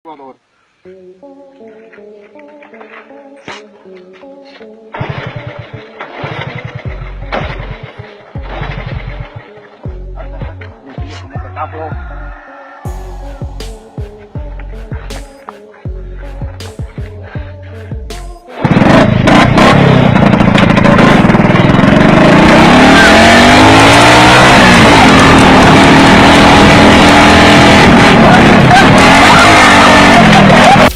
valor.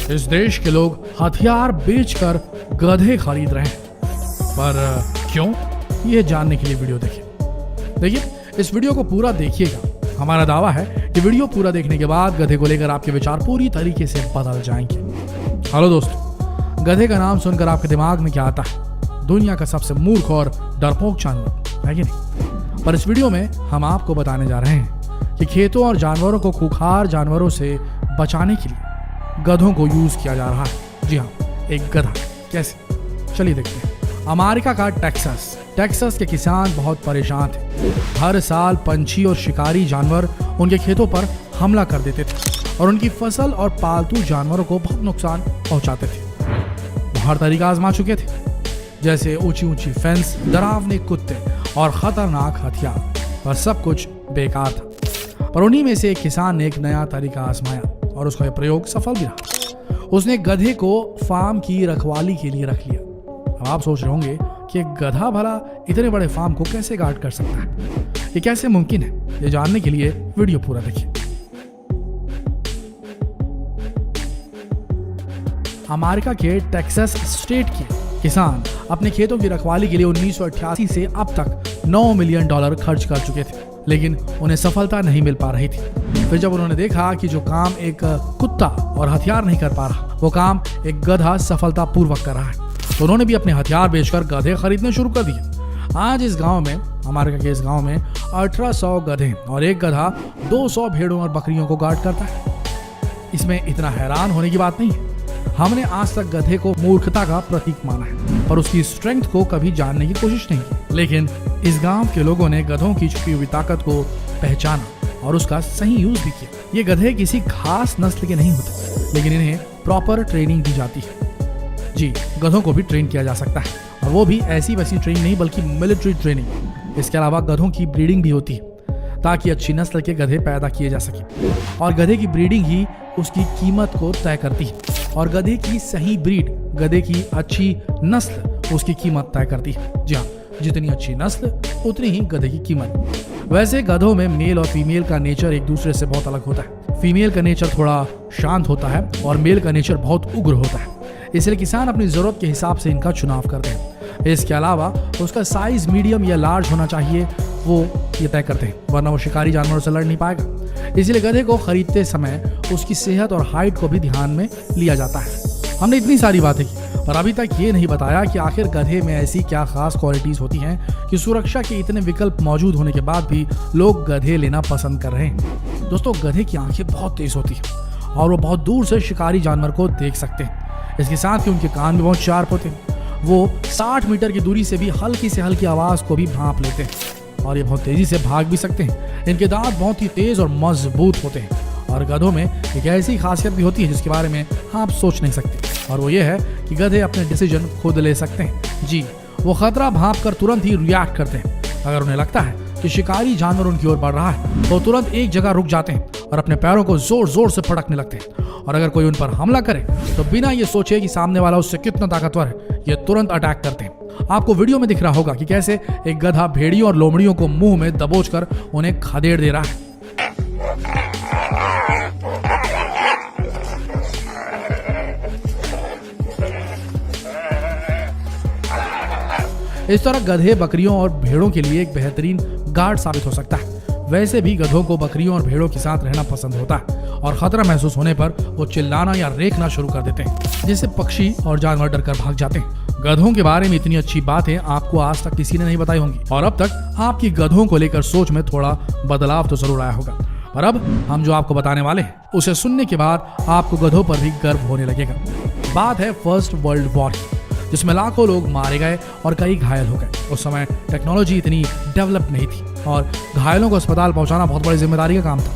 इस देश के लोग हथियार बेचकर गधे खरीद रहे हैं, पर क्यों? ये जानने के लिए वीडियो देखिए। इस वीडियो को पूरा देखिएगा। हमारा दावा है कि वीडियो पूरा देखने के बाद गधे को लेकर आपके विचार पूरी तरीके से बदल जाएंगे। हेलो दोस्तों, गधे का नाम सुनकर आपके दिमाग में क्या आता है? दुनिया का सबसे मूर्ख और डरपोक जानवर है कि नहीं? पर इस वीडियो में हम आपको बताने जा रहे हैं कि खेतों और जानवरों को खूंखार जानवरों से बचाने के लिए गधों को यूज किया जा रहा है। जी हाँ, एक गधा। कैसे? चलिए देखते हैं। अमेरिका का टेक्सास के किसान बहुत परेशान थे। हर साल पंछी और शिकारी जानवर उनके खेतों पर हमला कर देते थे और उनकी फसल और पालतू जानवरों को बहुत नुकसान पहुंचाते थे। वो हर तरीका आजमा चुके थे, जैसे ऊंची फेंस, डरावने कुत्ते और खतरनाक हथियार, पर सब कुछ बेकार था। पर उन्हीं में से एक किसान ने एक नया तरीका आजमाया और उसका यह प्रयोग सफल भी रहा। उसने गधे को फार्म की रखवाली के लिए रख लिया। अब आप सोच रहे होंगे कि एक गधा भला इतने बड़े फार्म को कैसे गार्ड कर सकता है? ये कैसे मुमकिन है? ये जानने के लिए वीडियो पूरा देखिए। अमेरिका के टेक्सास स्टेट के किसान अपने खेतों की रखवाली के लिए 1988 से अब तक $9 मिलियन खर्च कर चुके थे, लेकिन उन्हें सफलता नहीं मिल पा रही थी। फिर जब उन्होंने देखा कि जो काम एक कुत्ता और हथियार नहीं कर पा रहा, वो काम एक गधा सफलता पूर्वक कर रहा है, तो उन्होंने भी अपने हथियार बेचकर गधे खरीदने शुरू कर दिए। आज इस गांव में, अमेरिका के इस गांव में 1800 गधे और एक गधा 200 भेड़ों और बकरियों को गार्ड करता है। इसमें इतना हैरान होने की बात नहीं है। हमने आज तक गधे को मूर्खता का प्रतीक माना है, पर उसकी स्ट्रेंथ को कभी जानने की कोशिश नहीं की। लेकिन इस गांव के लोगों ने गधों की छुपी हुई ताकत को पहचाना और उसका सही यूज भी किया। ये गधे किसी खास नस्ल के नहीं होते, लेकिन इन्हें प्रॉपर ट्रेनिंग दी जाती है। जी, गधों को भी ट्रेन किया जा सकता है, और वो भी ऐसी वैसी ट्रेनिंग नहीं, बल्कि मिलिट्री ट्रेनिंग। इसके अलावा गधों की ब्रीडिंग भी होती है ताकि अच्छी नस्ल के गधे पैदा किए जा सके, और गधे की ब्रीडिंग ही उसकी कीमत को तय करती है। और गधे की सही ब्रीड, गधे की अच्छी नस्ल उसकी कीमत तय करती है। जी हाँ, जितनी अच्छी नस्ल उतनी ही गधे की कीमत। वैसे गधों में मेल और फीमेल का नेचर एक दूसरे से बहुत अलग होता है। फीमेल का नेचर थोड़ा शांत होता है और मेल का नेचर बहुत उग्र होता है, इसलिए किसान अपनी जरूरत के हिसाब से इनका चुनाव करते हैं। इसके अलावा उसका साइज मीडियम या लार्ज होना चाहिए, वो ये तय करते हैं, वरना वो शिकारी जानवरों से लड़ नहीं पाएगा। इसलिए गधे को खरीदते समय उसकी सेहत और हाइट को भी ध्यान में लिया जाता है। हमने इतनी सारी बातें की, पर अभी तक ये नहीं बताया कि आखिर गधे में ऐसी क्या खास क्वालिटीज होती हैं कि सुरक्षा के इतने विकल्प मौजूद होने के बाद भी लोग गधे लेना पसंद कर रहे हैं। दोस्तों, गधे की आंखें बहुत तेज होती हैं और वो बहुत दूर से शिकारी जानवर को देख सकते हैं। इसके साथ ही उनके कान भी बहुत शार्प होते हैं। वो 60 मीटर की दूरी से भी हल्की से हल्की आवाज को भी भांप लेते हैं, और ये बहुत तेजी से भाग भी सकते हैं। इनके दांत बहुत ही तेज और मजबूत होते हैं। और गधों में एक ऐसी खासियत भी होती है जिसके बारे में आप सोच नहीं सकते, और वो ये है कि गधे अपने डिसीजन खुद ले सकते हैं। जी, वो खतरा भांप कर तुरंत ही रिएक्ट करते हैं। अगर उन्हें लगता है कि शिकारी जानवर उनकी ओर बढ़ रहा है, तो तुरंत एक जगह रुक जाते हैं और अपने पैरों को जोर जोर से पटकने लगते हैं। और अगर कोई उन पर हमला करे तो बिना ये सोचे कि सामने वाला उससे कितना ताकतवर है, ये तुरंत अटैक करते हैं। आपको वीडियो में दिख रहा होगा कि कैसे एक गधा भेड़ियों और लोमड़ियों को मुंह में दबोचकर उन्हें खदेड़ दे रहा है। इस तरह गधे बकरियों और भेड़ों के लिए एक बेहतरीन गार्ड साबित हो सकता है। वैसे भी गधों को बकरियों और भेड़ों के साथ रहना पसंद होता है, और खतरा महसूस होने पर वो चिल्लाना या रेखना शुरू कर देते हैं, जिससे पक्षी और जानवर डरकर भाग जाते हैं। गधों के बारे में इतनी अच्छी बातें आपको आज तक किसी ने नहीं बताई होंगी, और अब तक आपकी गधों को लेकर सोच में थोड़ा बदलाव तो जरूर आया होगा। पर अब हम जो आपको बताने वाले हैं, उसे सुनने के बाद आपको गधों पर भी गर्व होने लगेगा। बात है फर्स्ट वर्ल्ड वॉर की, जिसमें लाखों लोग मारे गए और कई घायल हो गए। उस समय टेक्नोलॉजी इतनी डेवलप नहीं थी और घायलों को अस्पताल पहुंचाना बहुत बड़ी जिम्मेदारी का काम था,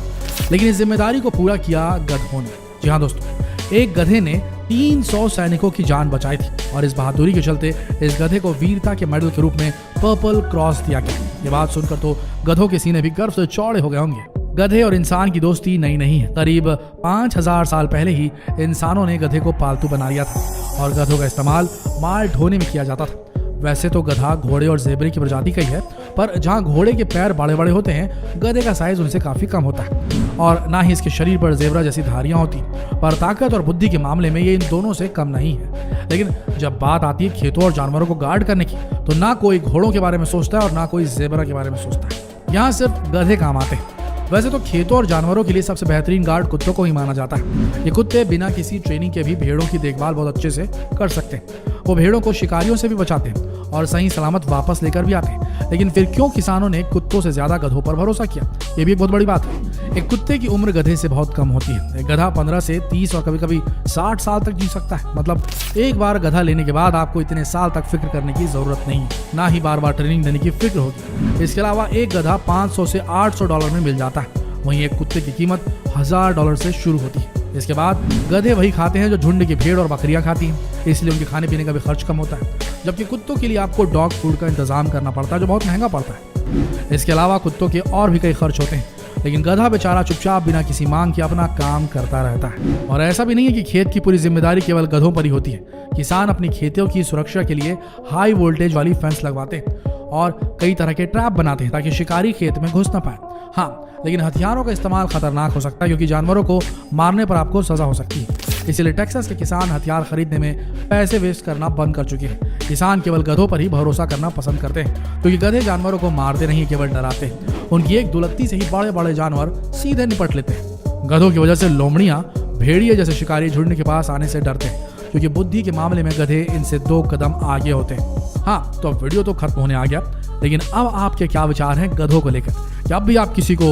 लेकिन इस जिम्मेदारी को पूरा किया गधों ने। जी हाँ दोस्तों, एक गधे ने 300 सैनिकों की जान बचाई थी और इस बहादुरी के चलते इस गधे को वीरता के मेडल के रूप में पर्पल क्रॉस दिया गया। ये बात सुनकर तो गधों के सीने भी गर्व से चौड़े हो गए होंगे। गधे और इंसान की दोस्ती नई नहीं है। करीब 5000 साल पहले ही इंसानों ने गधे को पालतू बना लिया था और गधों का इस्तेमाल माल ढोने में किया जाता था। वैसे तो गधा घोड़े और ज़ेबरे की प्रजाति का ही है, पर जहाँ घोड़े के पैर बड़े बड़े होते हैं, गधे का साइज उनसे काफी कम होता है और ना ही इसके शरीर पर ज़ेबरा जैसी धारियां होती, पर ताकत और बुद्धि के मामले में ये इन दोनों से कम नहीं है। लेकिन जब बात आती है खेतों और जानवरों को गार्ड करने की, तो ना कोई घोड़ों के बारे में सोचता है और ना कोई ज़ेबरा के बारे में सोचता है। यहाँ सिर्फ गधे काम आते हैं। वैसे तो खेतों और जानवरों के लिए सबसे बेहतरीन गार्ड कुत्तों को ही माना जाता है। ये कुत्ते बिना किसी ट्रेनिंग के भी भेड़ों की देखभाल बहुत अच्छे से कर सकते हैं। वो भेड़ों को शिकारियों से भी बचाते हैं और सही सलामत वापस लेकर भी आते हैं। लेकिन फिर क्यों किसानों ने कुत्तों से ज्यादा गधों पर भरोसा किया, ये भी एक बहुत बड़ी बात है। एक कुत्ते की उम्र गधे से बहुत कम होती है। एक गधा 15 से 30 और कभी कभी 60 साल तक जी सकता है। मतलब एक बार गधा लेने के बाद आपको इतने साल तक फिक्र करने की जरूरत नहीं है, ना ही बार बार ट्रेनिंग देने की फिक्र होगी। इसके अलावा एक गधा 500 से 800 डॉलर में मिल जाता है। वहीं एक कुत्ते की कीमत $1000 से शुरू होती है। इसके बाद गधे वही खाते हैं जो झुंड की भेड़ और बकरियां खाती हैं, इसलिए उनके खाने पीने का भी खर्च कम होता है। जबकि कुत्तों के लिए आपको डॉग फूड का इंतजाम करना पड़ता है, जो बहुत महंगा पड़ता है। इसके अलावा कुत्तों के और भी कई खर्च होते हैं, लेकिन गधा बेचारा चुपचाप बिना किसी मांग के अपना काम करता रहता है। और ऐसा भी नहीं है कि खेत की पूरी जिम्मेदारी केवल गधों पर ही होती है। किसान अपनी खेतों की सुरक्षा के लिए हाई वोल्टेज वाली फेंस लगवाते हैं और कई तरह के ट्रैप बनाते हैं ताकि शिकारी खेत में घुस न पाए। हाँ, लेकिन हथियारों का इस्तेमाल खतरनाक हो सकता है, क्योंकि जानवरों को मारने पर आपको सजा हो सकती है। इसीलिए टेक्सास के किसान हथियार खरीदने में पैसे वेस्ट करना बंद कर चुके हैं। किसान केवल गधों पर ही भरोसा करना पसंद करते हैं, क्योंकि गधे जानवरों को मारते नहीं, केवल डराते हैं। उनकी एक दुलत्ती से ही बड़े बड़े जानवर सीधे निपट लेते हैं। गधों की वजह से लोमड़ियां, भेड़िए जैसे शिकारी झुंड के पास आने से डरते हैं, क्योंकि बुद्धि के मामले में गधे इनसे 2 कदम आगे होते हैं। हाँ, तो अब वीडियो तो खत्म होने आ गया, लेकिन अब आपके क्या विचार हैं गधों को लेकर? क्या अब भी आप किसी को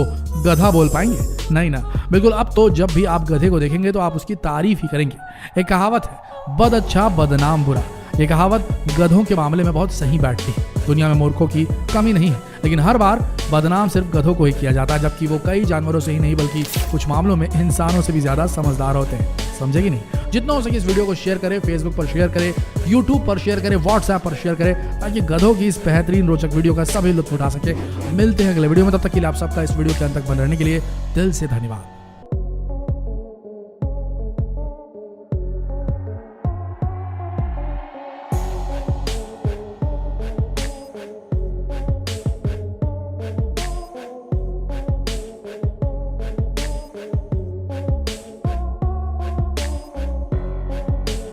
गधा बोल पाएंगे? नहीं ना, बिल्कुल। अब तो जब भी आप गधे को देखेंगे तो आप उसकी तारीफ ही करेंगे। एक कहावत है, बद अच्छा बदनाम बुरा। ये कहावत गधों के मामले में बहुत सही बैठती है। दुनिया में मूर्खों की कमी नहीं है, लेकिन हर बार बदनाम सिर्फ गधों को ही किया जाता है, जबकि वो कई जानवरों से ही नहीं बल्कि कुछ मामलों में इंसानों से भी ज्यादा समझदार होते हैं। समझे कि नहीं? जितना हो सके इस वीडियो को शेयर करें, फेसबुक पर शेयर करें, यूट्यूब पर शेयर करें, व्हाट्सएप पर शेयर करें, ताकि गधों की इस बेहतरीन रोचक वीडियो का सभी लुत्फ उठा सके। मिलते हैं अगले वीडियो में, तब तक के लिए आप सबका इस वीडियो के अंत तक बने रहने के लिए दिल से धन्यवाद।